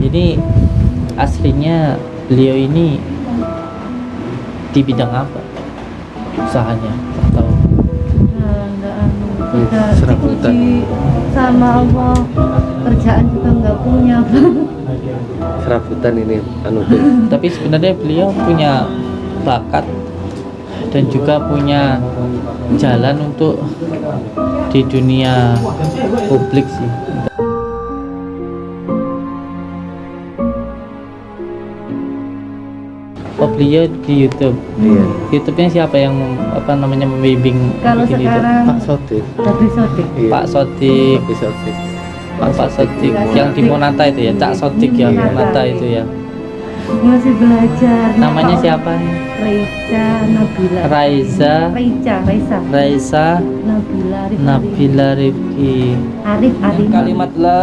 Ini aslinya beliau ini di bidang apa usahanya atau Serabutan sama Allah, kerjaan juga nggak punya. serabutan ini tuh. tapi sebenarnya beliau punya bakat dan juga punya jalan untuk di dunia publik sih. Oh, beliau di YouTube. Iya. YouTube-nya siapa yang membimbing Kalau bikin YouTube? sekarang Pak Sodik. tapi sodik. Iya. Pak Sodik. Pak Sodik. Pak Sodik yang di Monata itu ya, Cak Sodik ya, Monata itu ya. Masih belajar. Namanya siapa? Raiza Nabila. Raiza Raisa Nabila Nabila Rifki. Arif. Kalimat la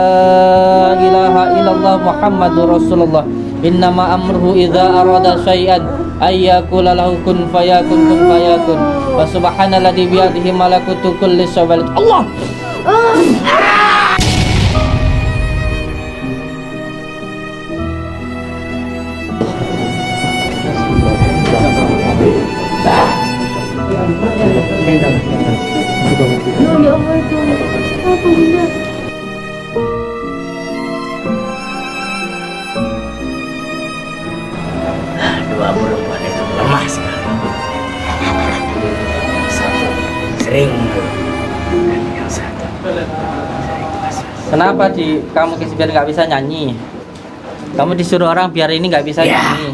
ilaha illallah Muhammadur Rasulullah. Innama amruhu idza arada syai'an ayyakula lahu kun fayakun kun fayakun. Wa subhanalladzi bi yadihi malakutu kulli syai'in. Allah. Ya Allah itu. Apa bunda? Dua perempuan itu lemah sekali. Satu sering mengeluh dan yang satu sering was-was. Kenapa kamu biar nggak bisa nyanyi? Kamu disuruh orang biar ini nggak bisa Ya. nyanyi.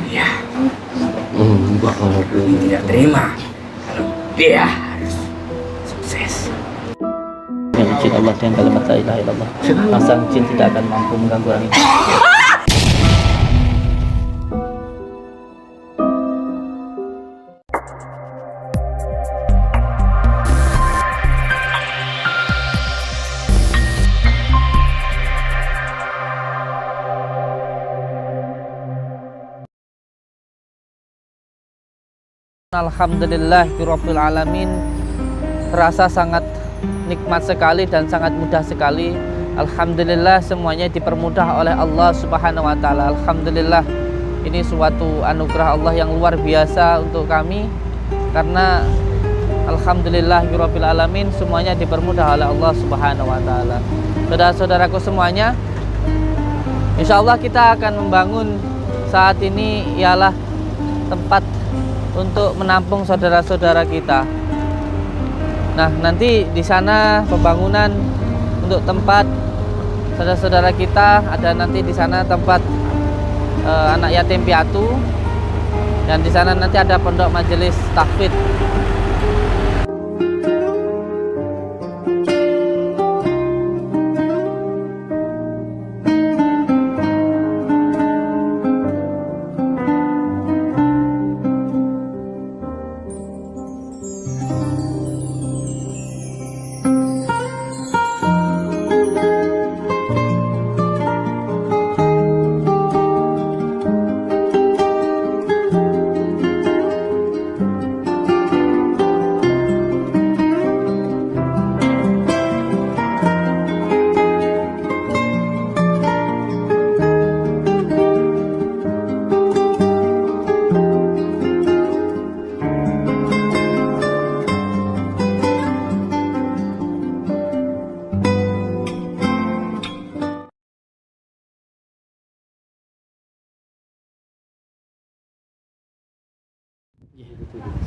Ya, Mbak ini tidak terima kalau dia harus sukses. Ya, izin Allah dengan kalimat la ilaha illallah. Masa jin tidak akan mampu mengganggu orang ini. Alhamdulillahirabbil alamin. Rasa sangat nikmat sekali dan sangat mudah sekali. Alhamdulillah semuanya dipermudah oleh Allah Subhanahu wa taala. Alhamdulillah ini suatu anugerah Allah yang luar biasa untuk kami karena alhamdulillahirabbil alamin semuanya dipermudah oleh Allah Subhanahu wa taala. Saudara-saudaraku semuanya, insyaallah kita akan membangun saat ini ialah tempat untuk menampung saudara-saudara kita. Nah, nanti di sana pembangunan untuk tempat saudara-saudara kita, ada nanti di sana tempat anak yatim piatu, dan di sana nanti ada pondok majelis tahfidz.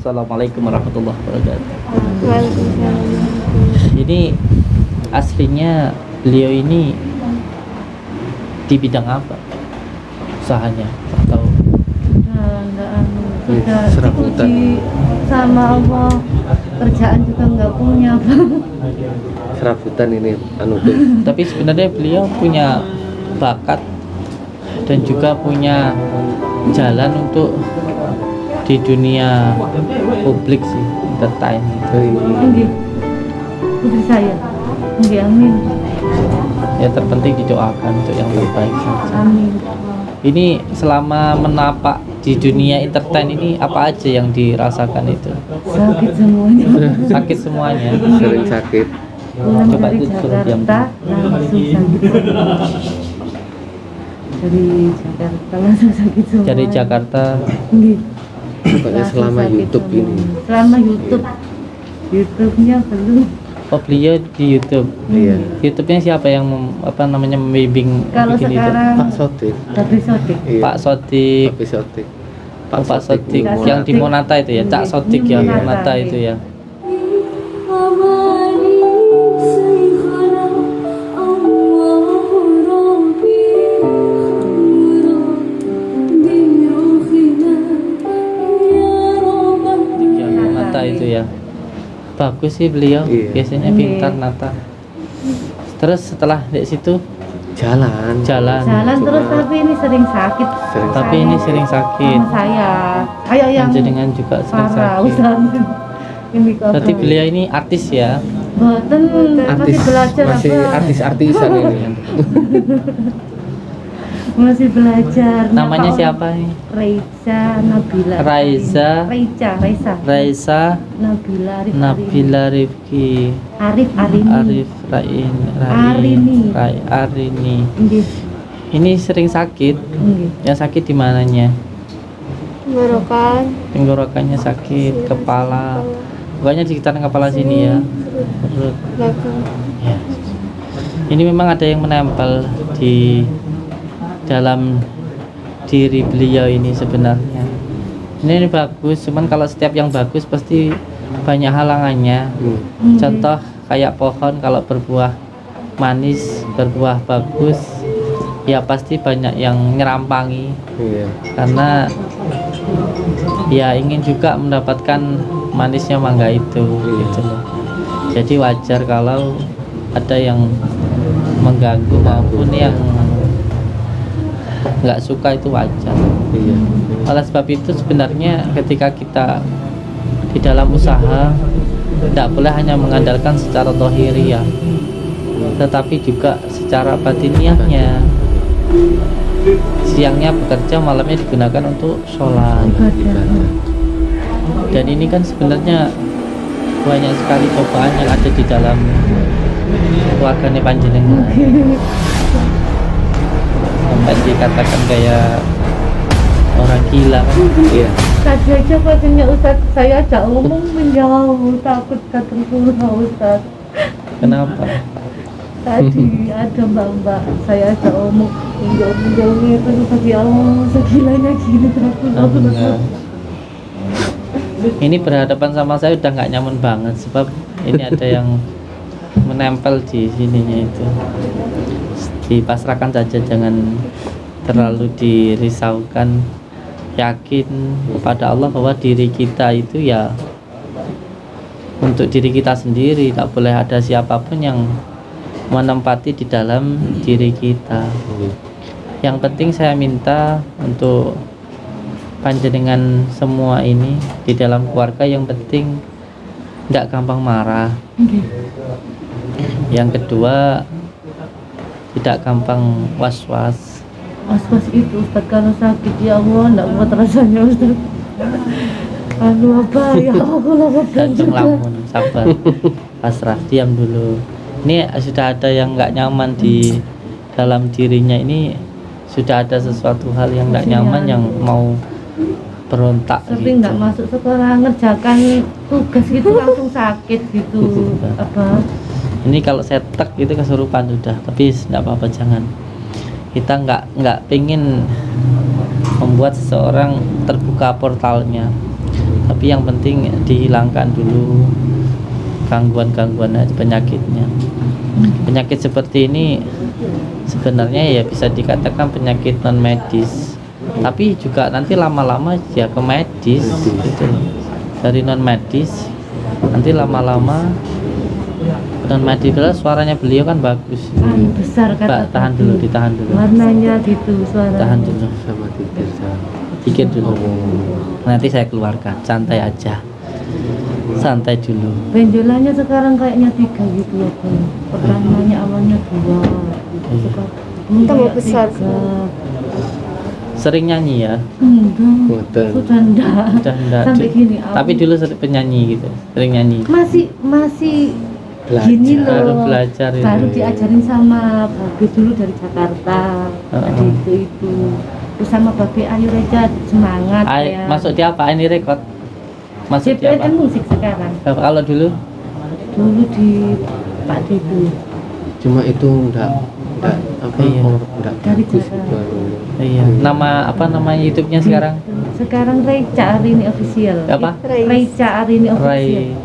Assalamualaikum warahmatullahi wabarakatuh. Ini aslinya beliau ini di bidang apa usahanya atau Serabutan sama Allah, kerjaan juga nggak punya. serabutan ini tuh. tapi sebenarnya beliau punya bakat dan juga punya jalan untuk di dunia publik sih, entertain gitu. Nggih. Putri saya. Nggih, amin. Ya terpenting didoakan untuk yang terbaik saja. Amin. Ini selama menapak di dunia entertain ini apa aja yang dirasakan itu? Sakit semuanya. Sakit semuanya. Sering sakit. pulang Coba dari itu suruh diam. Jakarta langsung sakit semua. Dari Jakarta langsung sakit semua. Dari Jakarta. Nggih. Pokoknya Langsung selama sakit YouTube semua. ini. Selama YouTube-nya belum. Oh, beliau di YouTube. Iya. YouTube-nya siapa yang membimbing Kalau bikin sekarang Pak Sotik. tapi sotik. Iya. Pak Sotik. Pak Sotik. Pak Sotik Pak yang di Sotik. Monata itu ya, Cak Sotik Di ya, Monata, Monata iya. itu ya. Yang Monata itu ya. Bagus sih beliau, Iya. biasanya Iya. pintar nata. Terus setelah di situ Jalan. jalan. Jalan Cuma- terus tapi ini sering sakit. Sering Tapi ini sering sakit. Sama saya. Ayo yang Panjenengan juga sering parah sakit. usaha ini kok. Berarti beliau ini artis ya. Boten masih belajar masih apa? artis-artisan ini. Masih belajar. Namanya Nyapa siapa nih? Raiza Nabila. Raiza. Raisa. Raisa Nabila Arif. Nabila Rifki Arif Arini. Arif Rain Arini. Arini. Nggih. Ini sering sakit. Nggih. Yang sakit di mananya? Tenggorokan, Tenggorokannya sakit, kepala. Pokoknya di sekitaran kepala sini ya. Perut. belakang. Ya. Ini memang ada yang menempel di dalam diri beliau ini sebenarnya. Ini bagus, cuman kalau setiap yang bagus pasti banyak halangannya. Nggih. Contoh kayak pohon kalau berbuah manis, berbuah bagus, ya pasti banyak yang nyerampangi Iya. karena ya ingin juga mendapatkan manisnya mangga itu gitu loh. Jadi wajar kalau ada yang mengganggu maupun yang nggak suka, itu wajar. Iya. Oleh sebab itu sebenarnya ketika kita di dalam usaha tidak boleh hanya mengandalkan secara dohiriyah, tetapi juga secara batiniahnya. Siangnya bekerja, malamnya digunakan untuk sholat. Ibadah. Dan ini kan sebenarnya banyak sekali cobaan yang ada di dalam keluarganya panjenengan. Sampai dikatakan kayak orang gila kan. Iya. Tadi aja katanya Ustaz, saya ajak ngomong menjauh, takut ketemu pulau Ustaz. Kenapa? Tadi ada mbak-mbak, saya ajak ngomong menjauh itu Ustaz, ya Allah, segilanya gini takut. Enggak. Ini berhadapan sama saya udah nggak nyaman banget, sebab ini ada yang menempel di sininya itu. Dipasrahkan saja, jangan terlalu dirisaukan. Yakin pada Allah bahwa diri kita itu ya untuk diri kita sendiri, tak boleh ada siapapun yang menempati di dalam diri kita. Yang penting saya minta untuk panjenengan semua ini di dalam keluarga, yang penting tidak gampang marah. Yang kedua, tidak gampang was-was. Was-was itu Ustaz, kalau sakit ya Allah enggak kuat rasanya Ustaz. Aduh apa ya Allah, Jantung lamun, sabar, pasrah, diam dulu. Ini sudah ada yang nggak nyaman di dalam dirinya, ini sudah ada sesuatu hal yang nggak nyaman yang mau berontak sering gitu. nggak masuk sekolah, ngerjakan tugas gitu langsung sakit gitu. Apa? Ini kalau saya tek gitu kesurupan sudah, tapi nggak apa-apa, jangan. Kita nggak pengen membuat seseorang terbuka portalnya, tapi yang penting dihilangkan dulu gangguan-gangguan penyakitnya. Penyakit seperti ini sebenarnya ya bisa dikatakan penyakit non medis, tapi juga nanti lama-lama ya ke medis gitu. Dari non medis nanti lama-lama non medis. Suaranya beliau kan bagus. Besar kata Mbak, tahan tadi. dulu, ditahan dulu. Warnanya gitu suaranya. Tahan dulu, Sama tidur sama. dikit dulu. Nanti saya keluarkan, santai aja, santai dulu. Benjolannya sekarang kayaknya 3 gitu ya Bang. Pertamanya awalnya 2 gitu. Sekarang Tambah kayak besar. 3. Sering nyanyi ya? Enggak. Ngoten. Sudah enggak. Udah enggak. Sampai gini. Tapi dulu sering penyanyi gitu, sering nyanyi. masih Gini belajar. Baru loh, belajar itu. baru diajarin sama Babe dulu dari Jakarta. Heeh. Itu. Terus sama Babe, ayo Reja semangat ya. Masuk di apa ini rekod? Masuk di apa? JPN musik sekarang. Kalau dulu Dulu di Pak Dedu. Cuma itu enggak apa Iya. enggak Dari bagus Jakarta. baru. iya. Nama apa nama YouTube-nya sekarang? Sekarang Reja Arini Official. Apa? Reja Arini Official.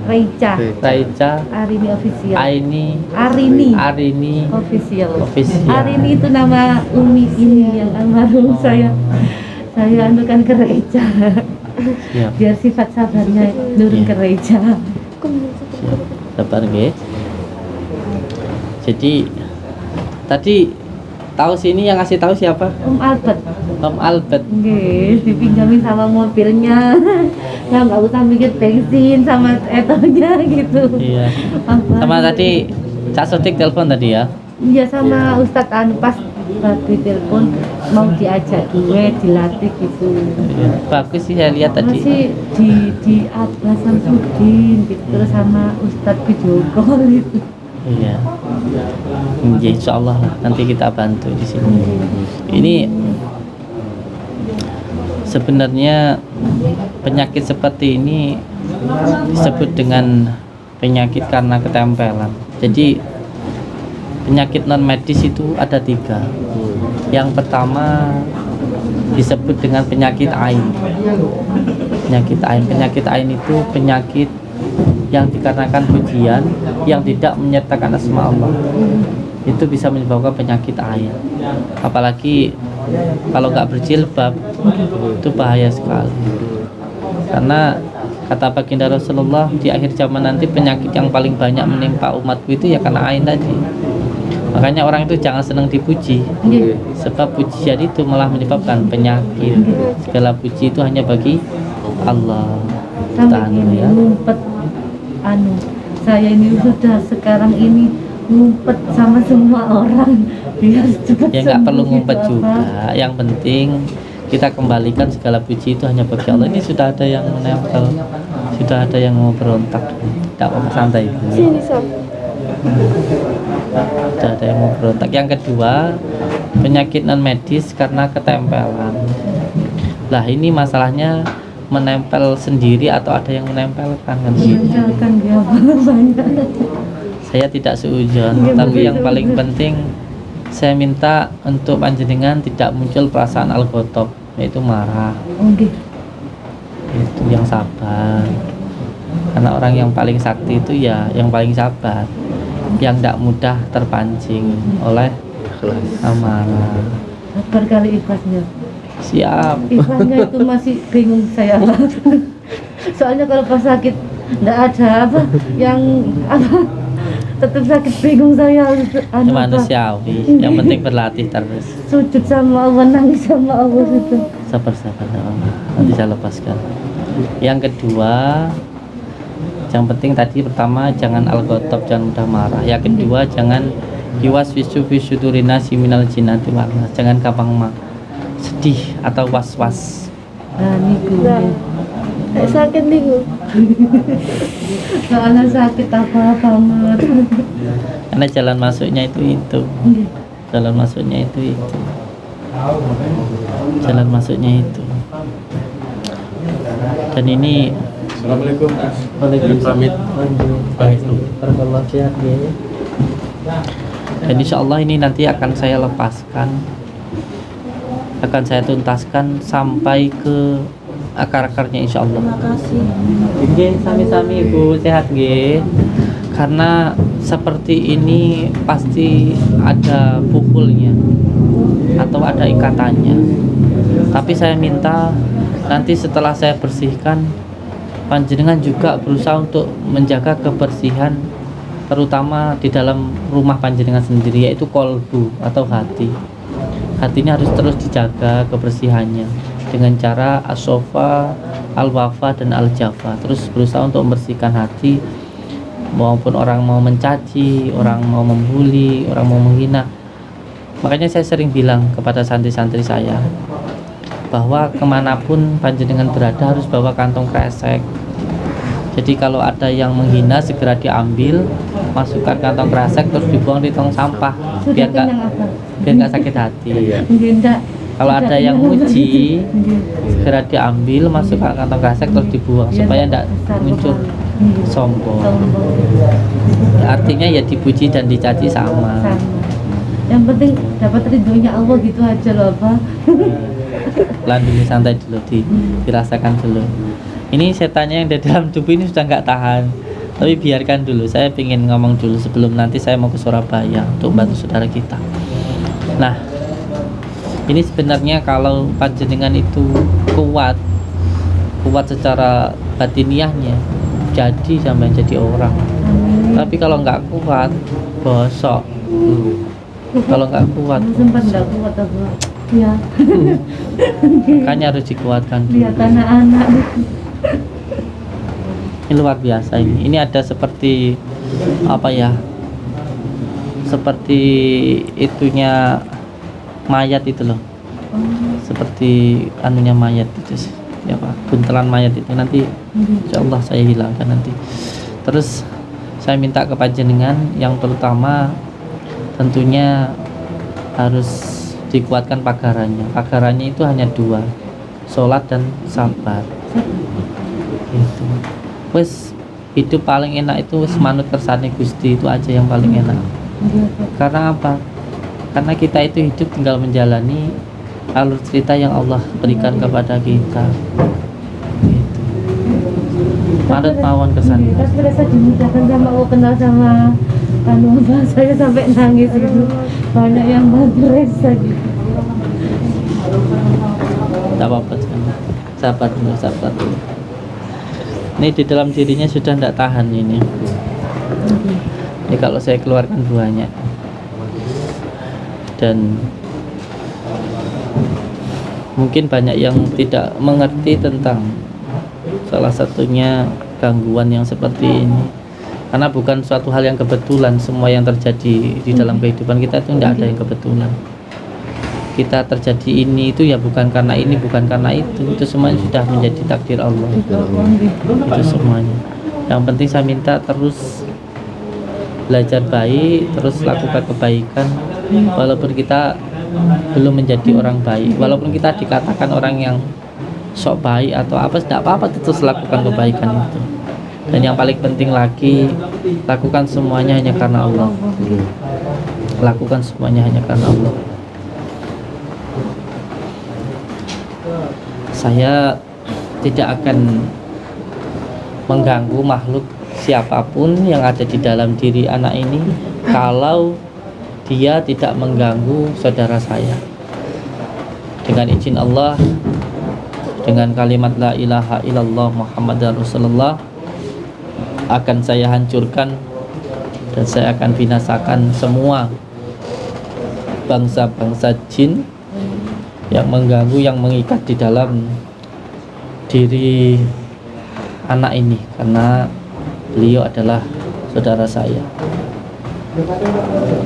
Reja Raica Arini Official. Arini Arini Official. Official. Arini itu nama Umi ini yang almarhum saya anukan ke Reja. Siap. Biar sifat sabarnya nurun Iya. ke Reja. Siap. Sabar nggih. Jadi tadi tahu sini yang ngasih tahu siapa? Albert. Om Albert. Nggih, dipinjamin sama mobilnya. Nah, nggak usah mikir bensin sama etonya gitu. Iya. Apa? Sama tadi Cak Sotik telepon tadi ya. Iya sama Ustadz Anu pas Babe telepon mau diajak gue dilatih gitu. Iya. Bagus sih saya lihat tadi. Masih di Atlas Samsudin gitu terus sama Ustadz video call itu. Iya. Ya, insya Allah lah nanti kita bantu di sini. Ini sebenarnya penyakit seperti ini disebut dengan penyakit karena ketempelan. Jadi penyakit non medis itu ada 3. Yang pertama disebut dengan penyakit ain. Penyakit ain itu penyakit yang dikarenakan pujian yang tidak menyertakan asma Allah. Itu bisa menyebabkan penyakit ain. Apalagi kalau nggak berjilbab itu bahaya sekali. Karena kata baginda Rasulullah di akhir zaman nanti penyakit yang paling banyak menimpa umatku itu ya karena ain tadi. Makanya orang itu jangan senang dipuji, Nggih. sebab pujian itu malah menyebabkan penyakit. Segala puji itu hanya bagi Allah. Sampai Tahan ini ya. ngumpet saya ini sudah sekarang ini ngumpet sama semua orang biar cepat Ya nggak perlu sembuh ngumpet gitu, juga. apa. Yang penting kita kembalikan segala puji itu hanya bagi Allah. Ini sudah ada yang menempel, sudah ada yang mau berontak. Tidak apa-apa, santai. Sini sob. Sudah ada yang mau berontak. Yang kedua, penyakit non medis karena ketempelan. Lah ini masalahnya menempel sendiri atau ada yang menempelkan kan gitu. Meninggalkan dia banyak. Saya tidak seujon, Iya, tapi yang betul. paling penting saya minta untuk panjenengan tidak muncul perasaan al-ghadab, yaitu marah. Oke. Itu yang sabar. Karena orang yang paling sakti itu ya yang paling sabar, yang tidak mudah terpancing oleh amarah. Sabar kali ikhlasnya. Siap. Ikhlasnya itu masih bingung saya. Soalnya kalau pas sakit nggak ada apa yang apa tetap sakit bingung saya harus Itu manusiawi, yang penting berlatih terus. sujud sama Allah, nangis sama Allah itu. Sabar sabar ya Allah. Nanti saya lepaskan. Yang kedua, yang penting tadi pertama jangan al-ghadab, jangan mudah marah. Yang kedua jangan yuwaswisu fi sudurina minal jinnati wal nas. Jangan gampang sedih atau was-was. Nah niku Nah, kayak sakit nih gue. soalnya sakit apa banget. Karena jalan masuknya itu. Nggih. Jalan masuknya itu. Jalan masuknya itu. Dan ini Assalamualaikum. Waalaikumsalam. Pamit. Barakallahu fiik, ya. Dan insya Allah ini nanti akan saya lepaskan, akan saya tuntaskan sampai ke akar-akarnya insya Allah. Terima kasih. Oke, sami-sami Ibu, sehat nggih. Karena seperti ini pasti ada pukulnya atau ada ikatannya. Tapi saya minta nanti setelah saya bersihkan, panjenengan juga berusaha untuk menjaga kebersihan, terutama di dalam rumah panjenengan sendiri, yaitu kolbu atau hati. Hatinya harus terus dijaga kebersihannya dengan cara as-sofa, al-wafa, dan al-jafa. Terus berusaha untuk membersihkan hati, maupun orang mau mencaci, orang mau membuli, orang mau menghina. Makanya saya sering bilang kepada santri-santri saya bahwa kemanapun panjenengan berada harus bawa kantong kresek. Jadi kalau ada yang menghina segera diambil, masukkan kantong kresek terus dibuang di tong sampah Sudah biar nggak kenyang apa? sakit hati. Enggak. Kalau ada yang muji segera diambil, masukkan kantong kresek terus dibuang supaya tidak muncul sombong. Artinya ya dipuji dan dicaci sama. Sama. Yang penting dapat ridhonya Allah gitu aja loh, Pak. Pelan dulu, santai dulu, dirasakan dulu. Ini setannya yang di dalam tubuh ini sudah nggak tahan, tapi biarkan dulu. Saya ingin ngomong dulu sebelum nanti saya mau ke Surabaya untuk bantu saudara kita. Nah, ini sebenarnya kalau panjenengan itu kuat secara batiniahnya, jadi sampai jadi orang. Tapi kalau nggak kuat, bosok. Kalau nggak kuat, Sempat nggak kuat apa? Ya. makanya harus dikuatkan dulu. Lihat anak-anak. Ini luar biasa ini. Ini ada seperti apa ya? Seperti itunya mayat itu loh. Seperti anunya mayat itu sih. Ya Pak, buntelan mayat itu nanti insyaallah saya hilangkan nanti. Terus saya minta ke panjenengan yang terutama tentunya harus dikuatkan pagarannya. Pagarannya itu hanya 2, sholat dan sabar. Itu. Wes hidup paling enak itu wes manut kersane Gusti, itu aja yang paling enak. Karena apa? Karena kita itu hidup tinggal menjalani alur cerita yang Allah berikan kepada kita. Gitu. Manut mawon kersane. Pas merasa dimudahkan sama Allah, kenal sama anu Mbak, saya sampai nangis gitu. Banyak yang bantu Reza gitu. Tak apa-apa, sabar dulu. Ini di dalam dirinya sudah tidak tahan ini. Ini kalau saya keluarkan banyak. Dan mungkin banyak yang tidak mengerti tentang salah satunya gangguan yang seperti ini. Karena bukan suatu hal yang kebetulan. Semua yang terjadi di dalam kehidupan kita itu tidak ada yang kebetulan. Kita terjadi ini itu ya bukan karena ini, bukan karena itu semuanya sudah menjadi takdir Allah. Itu semuanya. Yang penting saya minta terus belajar baik, terus lakukan kebaikan walaupun kita belum menjadi orang baik, walaupun kita dikatakan orang yang sok baik atau apa, tidak apa-apa, terus lakukan kebaikan itu. Dan yang paling penting lagi, lakukan semuanya hanya karena Allah. Lakukan semuanya hanya karena Allah. Saya tidak akan mengganggu makhluk siapapun yang ada di dalam diri anak ini kalau dia tidak mengganggu saudara saya. Dengan izin Allah, dengan kalimat la ilaha illallah Muhammadar Rasulullah, akan saya hancurkan dan saya akan binasakan semua bangsa-bangsa jin yang mengganggu, yang mengikat di dalam diri anak ini, karena beliau adalah saudara saya.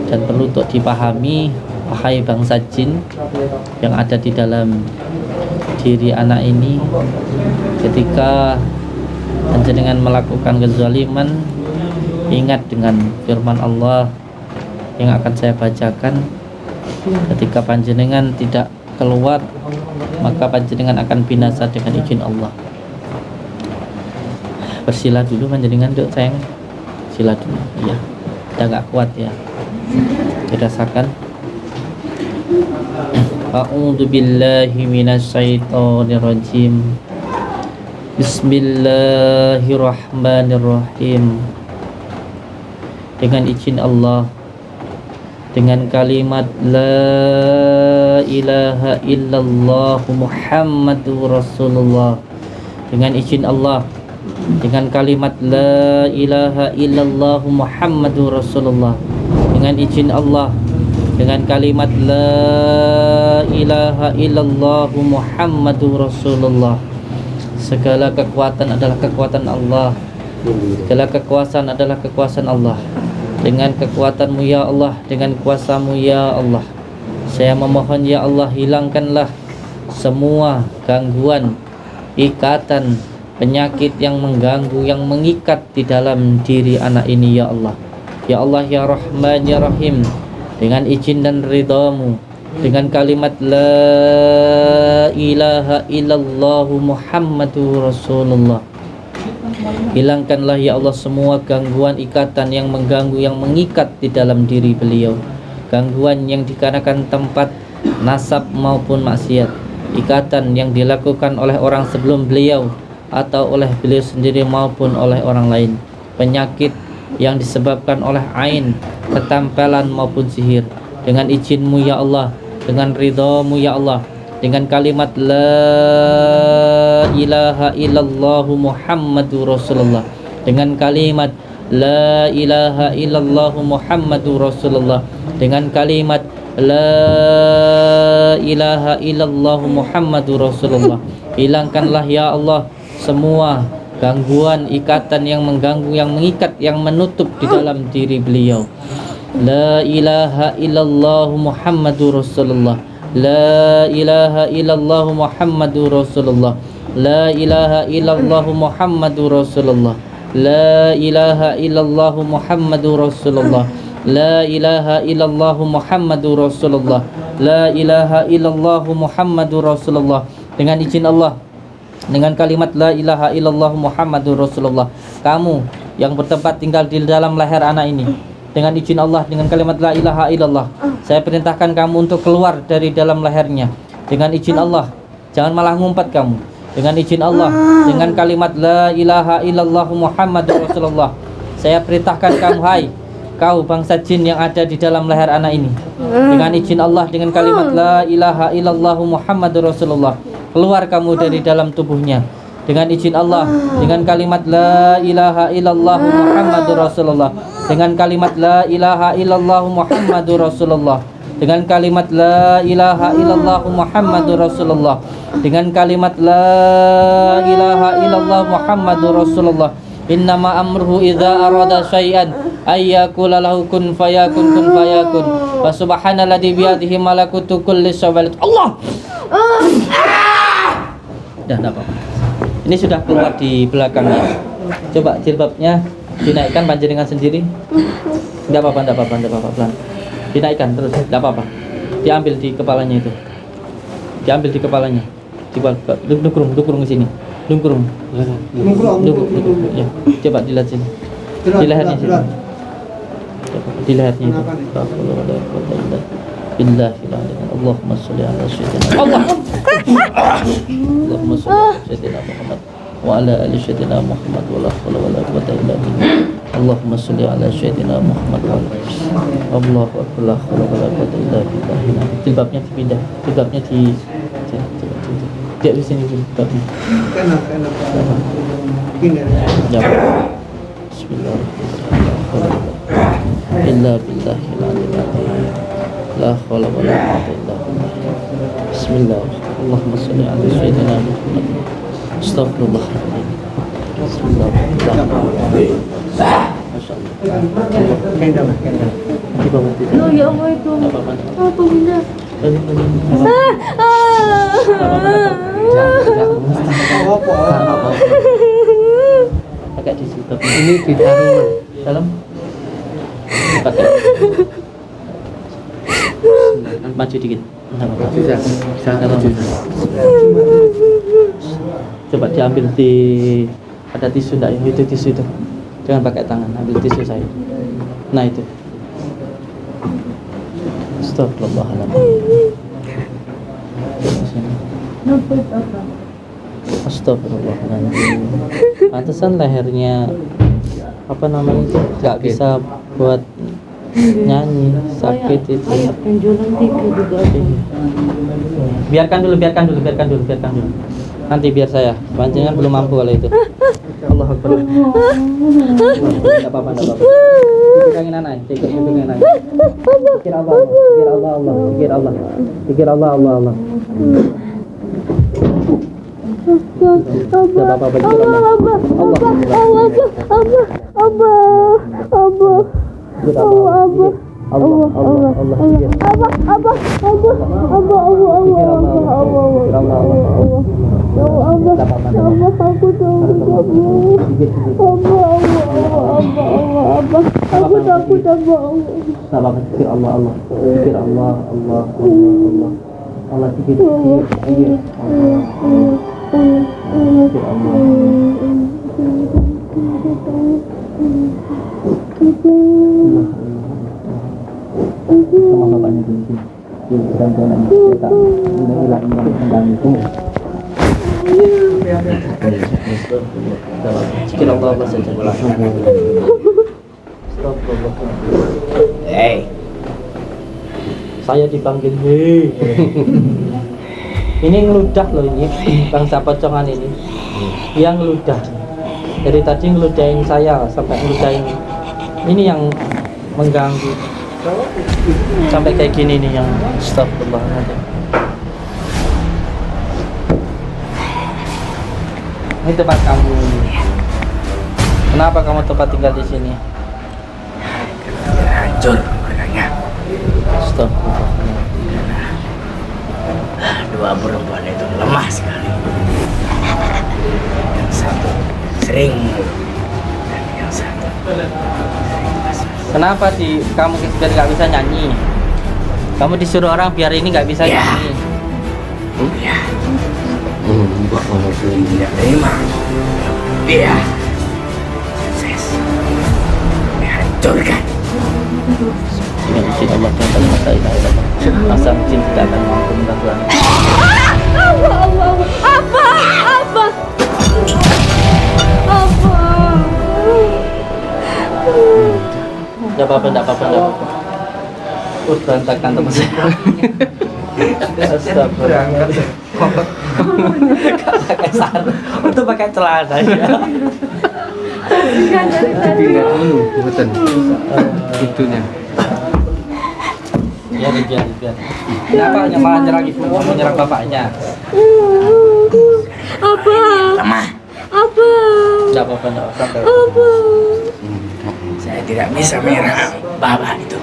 Dan perlu untuk dipahami, wahai bangsa jin yang ada di dalam diri anak ini, ketika panjenengan melakukan kezaliman, ingat dengan firman Allah yang akan saya bacakan. Ketika panjenengan tidak keluar, maka panjenengan akan binasa dengan izin Allah. Bersila dulu panjenengan, duk sayang. Sila dulu. Iya. Udah gak kuat ya. Dirasakan. A'udzu billahi minasyaitonir rajim. Bismillahirrahmanirrahim. Dengan izin Allah, dengan kalimat la ilaha illallah Muhammadur Rasulullah, dengan izin Allah, dengan kalimat la ilaha illallah Muhammadur Rasulullah, dengan izin Allah, dengan kalimat la ilaha illallah Muhammadur Rasulullah. Segala kekuatan adalah kekuatan Allah, segala kekuasaan adalah kekuasaan Allah. Dengan kekuatanmu ya Allah, dengan kuasamu ya Allah, saya memohon ya Allah, hilangkanlah semua gangguan, ikatan, penyakit yang mengganggu, yang mengikat di dalam diri anak ini ya Allah. Ya Allah ya Rahman ya Rahim, dengan izin dan ridhamu, dengan kalimat la ilaha illallah Muhammadur Rasulullah, hilangkanlah ya Allah semua gangguan, ikatan yang mengganggu, yang mengikat di dalam diri beliau. Gangguan yang dikarenakan tempat nasab maupun maksiat, ikatan yang dilakukan oleh orang sebelum beliau atau oleh beliau sendiri maupun oleh orang lain, penyakit yang disebabkan oleh ain, ketampelan maupun sihir. Dengan izin-Mu ya Allah, dengan ridha-Mu ya Allah, dengan kalimat la ilaha illallah Muhammadur Rasulullah, dengan kalimat la ilaha illallah Muhammadur Rasulullah, dengan kalimat la ilaha illallah Muhammadur Rasulullah, hilangkanlah ya Allah semua gangguan, ikatan yang mengganggu, yang mengikat, yang menutup di dalam diri beliau. La ilaha illallah Muhammadur Rasulullah, la ilaha illallah Muhammadur Rasulullah, la ilaha illallah Muhammadur Rasulullah, la ilaha illallah Muhammadur Rasulullah, la ilaha illallah Muhammadur Rasulullah, la ilaha illallah Muhammadur Rasulullah. Dengan izin Allah, dengan kalimat la ilaha illallah Muhammadur Rasulullah, kamu yang bertempat tinggal di dalam leher anak ini, dengan izin Allah, dengan kalimat la ilaha illallah, saya perintahkan kamu untuk keluar dari dalam lehernya. Dengan izin Allah, jangan malah ngumpet kamu. Dengan izin Allah, dengan kalimat la ilaha illallah Muhammadur Rasulullah, saya perintahkan kamu, hai kau bangsa jin yang ada di dalam leher anak ini, dengan izin Allah, dengan kalimat la ilaha illallah Muhammadur Rasulullah, keluar kamu dari dalam tubuhnya. Dengan izin Allah, dengan kalimat la ilaha illallah Muhammadur Rasulullah, dengan kalimat la ilaha illallah Muhammadur Rasulullah, dengan kalimat la ilaha illallah Muhammadur Rasulullah, dengan kalimat la ilaha illallah Muhammadur Rasulullah. Innama amruhu idza arada syai'an ayyakula lahu kun fayakun kun fayakun. Wa subhanalladzi biyadihi malakutu kulli syai'in. Allah. Dah enggak apa-apa. Ini sudah keluar di belakangnya. Coba jilbabnya dinaikkan panjenengan sendiri. Enggak apa-apa, enggak apa-apa, enggak apa-apa, pelan. Dinaikkan terus, enggak apa-apa. Diambil di kepalanya itu. Diambil di kepalanya. Coba dukurung ke sini. Dukurung. Ya, coba dilihat sini. Di lehernya sini. Di lehernya itu. Allahumma sholli ala sayyidina Allah. Allahumma sholli ala sayyidina Muhammad wa ala ali sayyidina Muhammad wa la haula wa la quwwata illa billah. Allahumma sholli ala sayyidina Muhammad wa Allahu akbar, la haula wa la quwwata illa billah. Jilbabnya dipindah, jilbabnya di dia di sini jilbabnya. Ya. Bismillahirrahmanirrahim. Illa billahil aliyyil azim. La haula wa la quwwata illa billah. Bismillah. Allahumma shalli ala sayyidina Muhammad. Astaghfirullah. Bismillah. Loh, ya Allah itu. Apa benda? Pakai di situ. Ini ditaruh Dalam. Pakai. Maju dikit. bisa maju. Coba diambil di, ada tisu enggak ya? Itu tisu itu. Jangan pakai tangan, ambil tisu saya. Nah itu. Astagfirullahaladzim. Astagfirullahaladzim. Pantesan lehernya apa namanya itu nggak bisa buat nyanyi, sakit itu. Kayak benjolan 3 juga. Biarkan dulu. Nanti biar saya. Panjangan belum mampu kalau itu. Allah Akbar. Enggak apa-apa. Pegangin anak, pegangin anak. Pikir Allah. Enggak apa-apa, pikir Allah. Allah, Allah, aku takut, Allah. Aku takut, Allah. Sabar, zikir Allah, Allah. Zikir Allah, Allah, Allah, Allah. Allah zikir, zikir, zikir. Zikir Allah. Sama bapaknya di sini. Dan jangan kita hilang mengganggu. Zikir Allah Allah saja. Hei, Saya dipanggil hei. Ini ngeludah loh ini, bangsa pocongan ini. Yang ngeludah. Dari tadi ngeludahin saya sampai ngeludahin. Ini yang mengganggu. Sampai kayak gini nih yang astagfirullahaladzim. Ini tempat kamu. Kenapa kamu tempat tinggal di sini? hancur keluarganya. Astagfirullah. Dua perempuan itu lemah sekali. Yang satu sering dan yang satu Kenapa kamu biar nggak bisa nyanyi? Kamu disuruh orang biar ini nggak bisa Ya. nyanyi. ya tidak terima. Iya, sukses dihancurkan. Dengan izin Allah yang paling masa ilaha illallah. Masa mungkin tidak akan mampu melakukan. Tidak apa-apa, tidak apa-apa, tidak apa-apa. Berantakan teman saya. Astagfirullah. Pakai sarung, untuk pakai celana ya. Tinggal dulu, betul. Itunya. Biar. Kenapa hanya malah nyerang ibu, kamu nyerang bapaknya? Lemah. Tidak apa-apa, tidak apa-apa. Saya tidak bisa menyerang bapak itu.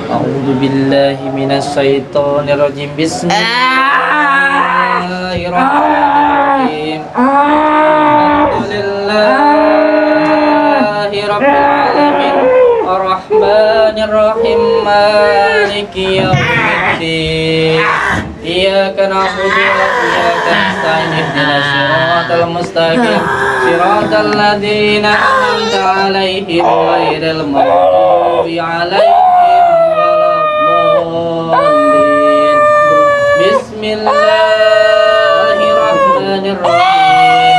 A'udzu billahi minasy syaithanir rajim. Bismillahirrahmanirrahim. Alhamdulillahi rabbil alamin. Arrahmanir rahim. Maliki yaumiddin. Iyyaka na'budu wa iyyaka nasta'in. Ihdinas siratal mustaqim. Siratal ladzina an'amta 'alaihim ghairil maghdubi 'alaihim waladdallin. Bismillahirrahmanirrahim.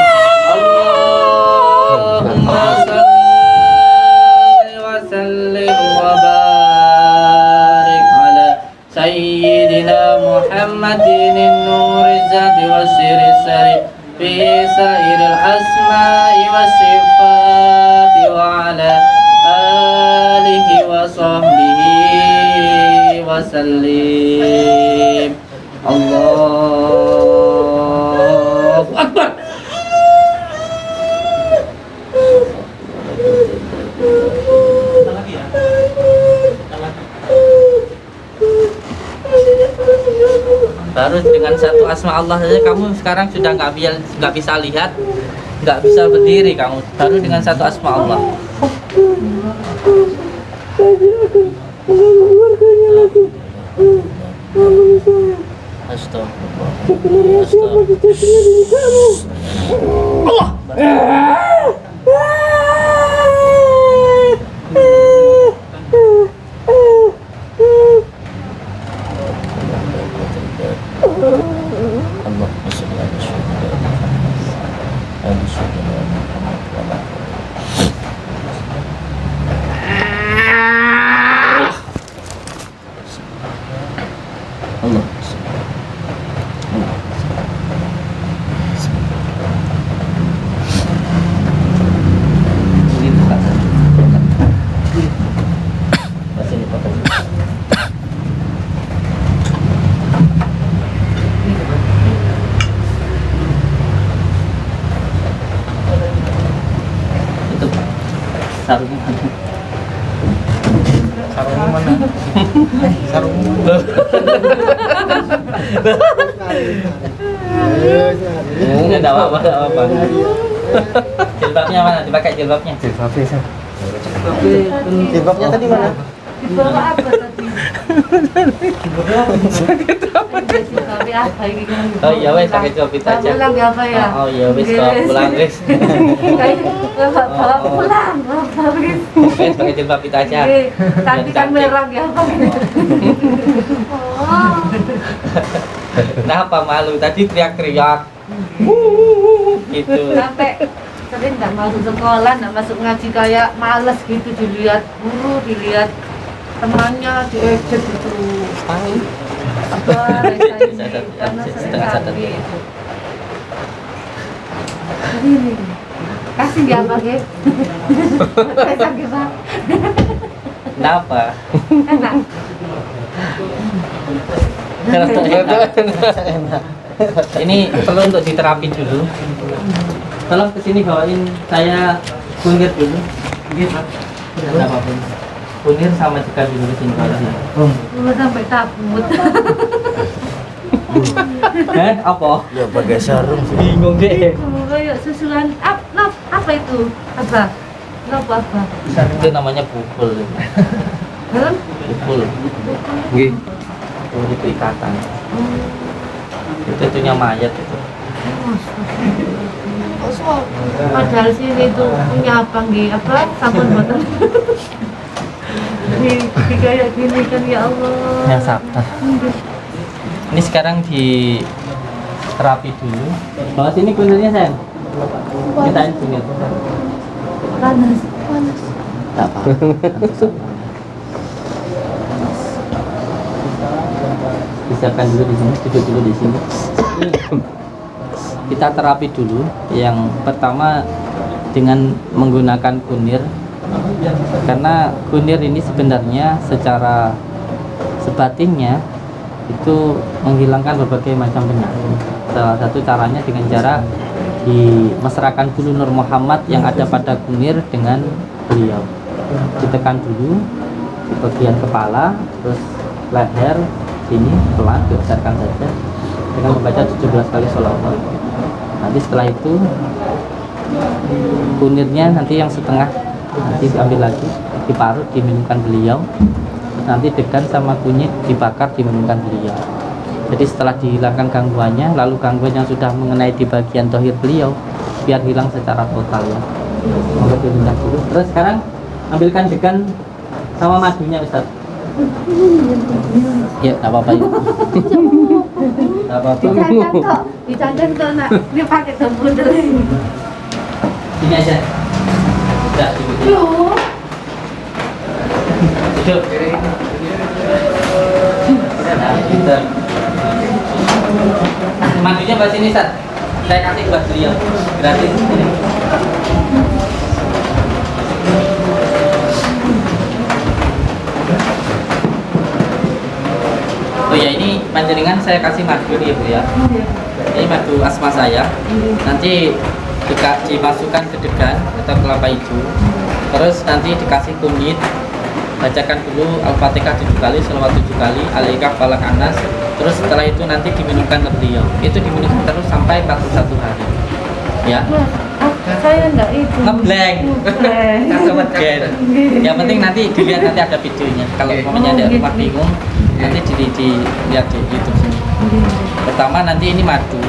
Allahumma shalli wa sallim wa barik 'ala sayyidina Muhammadin an-nuri zati wa sirri sari fi sairil asma'i wa sifati wa ala alihi wa sahbihi wa sallim. Allahu Akbar. Baru dengan satu asma Allah saja kamu sekarang sudah nggak bisa lihat, nggak bisa berdiri kamu. Baru dengan satu asma Allah. Sarungnya. Sarungnya mana? Sarungnya. Enggak apa-apa. Jilbabnya mana? Dipakai jilbabnya. Jilbabnya sih. Jilbabnya tadi mana? Dibawa apa tadi? Tapi apa ini kan? Oh iya wes pakai jilbab itu aja. Pulang ya apa ya? Oh iya wes bawa pulang wes. Bawa pulang, bawa wis. Wes pakai jilbab itu aja. Tadi kan merah ya apa? Oh. Kenapa malu? Tadi teriak-teriak. Gitu. Sampai sering nggak masuk sekolah, nggak masuk ngaji kayak males gitu, dilihat guru, dilihat temannya, diejek gitu. Apa rasanya karena sering sakit. Jadi ini kasih dia apa gitu? Saya sakit Pak. Kenapa? Enak. Ini perlu untuk diterapi dulu. Tolong kesini bawain saya kunir dulu. Gitu. Tidak apapun. Kunir sama juga dulu kesini bawain. Gua sampai takut. Apa? Ya pakai sarung sih. Bingung deh. Kayak susulan apa itu? Apa? Apa? Itu namanya pukul. Hah? Pukul. Nggih. Itu ikatan. Itu itunya mayat itu. Padahal sini itu punya apa nggih? Apa sabun botol? Ini kayak gini kan ya Allah. Yang sabar. Ini sekarang di terapi dulu. Bawa sini kunirnya sayang. Kitain kunir. Panas. Tak apa. Disiapkan dulu di sini, duduk dulu di sini. Kita terapi dulu. Yang pertama dengan menggunakan kunir. Karena kunir ini sebenarnya secara sebatinnya itu menghilangkan berbagai macam penyakit. Salah satu caranya dengan cara dimesrakan dulu Nur Muhammad yang ada pada kunir dengan beliau. Ditekan dulu di bagian kepala, terus leher, sini pelan dibesarkan saja dengan membaca 17 kali sholawat. Nanti setelah itu kunirnya nanti yang setengah nanti diambil lagi, diparut, diminumkan beliau. Nanti degan sama kunyit dibakar, diminumkan beliau. Jadi setelah dihilangkan gangguannya, lalu gangguan yang sudah mengenai di bagian dohir beliau biar hilang secara total ya. Semoga dirindah dulu. Terus sekarang ambilkan degan sama madunya Ustaz. Ya, nggak apa-apa ya. Nggak apa-apa. Dicandang kok nak. Dia pakai sabun dulu. Sini aja. Udah, duduk. Duduk. Nah, pinter. Madunya buat sini, Ustaz. Saya kasih buat beliau. Gratis. Ini. Oh ya, ini panjenengan saya kasih madu nih Bu ya. Ini madu asma saya. Nanti dimasukkan ke degan atau kelapa hijau. Terus nanti dikasih kunyit. Bacakan dulu Al-Fatihah 7 kali, selawat 7 kali, Al-Iqaf, Falak, Anas. Terus setelah itu nanti diminumkan ke beliau. Itu diminumkan terus sampai 41 hari. Ya. Saya enggak itu. Ngeblank. Kasih gen. Yang penting nanti dilihat, nanti ada videonya. Kalau umpamanya ada rumah bingung, nanti dilihat di YouTube sini. Pertama nanti ini madu.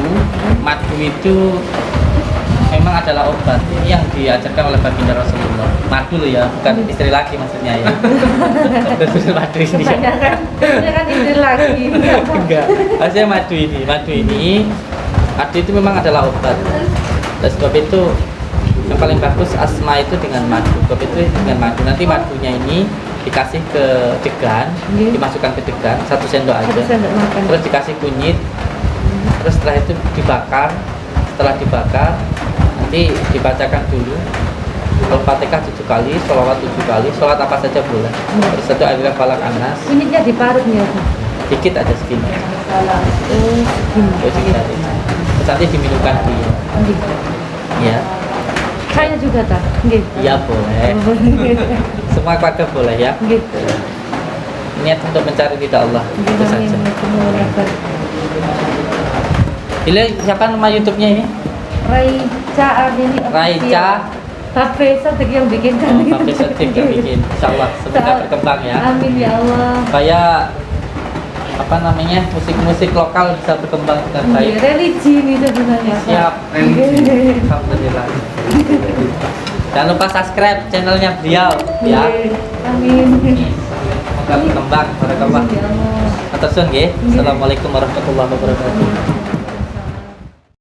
Madu itu memang adalah obat yang diajarkan oleh baginda Rasulullah. Madu loh ya, bukan istri laki maksudnya ya. Madu ini. Dia kan istri lagi. Enggak. Maksudnya madu ini. Madu itu memang adalah obat. Dan sebab itu yang paling bagus asma itu dengan madu. Sebab itu dengan madu. Nanti madunya ini dikasih ke degan, dimasukkan ke degan 1 sendok aja. Terus dikasih kunyit. Terus setelah itu dibakar. Setelah dibakar nanti dibacakan dulu Al-Fatihah 7 kali, sholawat 7 kali, sholawat apa saja boleh. Terus satu Al-Iqaf, Falak, Anas. Kunyitnya diparutnya. Dikit aja segini. Terus segini aja. Terus nanti diminumkan beliau. Ya. Kakaknya juga tak? Nggih. Iya boleh. Semua keluarga boleh ya. Nggih. Niat untuk mencari ridha Allah. Itu saja. Pilih siapa nama YouTube-nya ini? Raica Ardini Raica. Tapi Sotik yang bikin kan. Tapi Sotik yang bikin. Insyaallah semoga berkembang ya. Amin ya Allah. Supaya apa namanya musik-musik lokal bisa berkembang dengan baik. Religi ini sebenarnya. Pak. Siap. Alhamdulillah. Jangan lupa subscribe channelnya beliau ya. Amin. Semoga berkembang. Barakallah. Ya Allah. Atur suwun nggih. Assalamualaikum warahmatullahi wabarakatuh.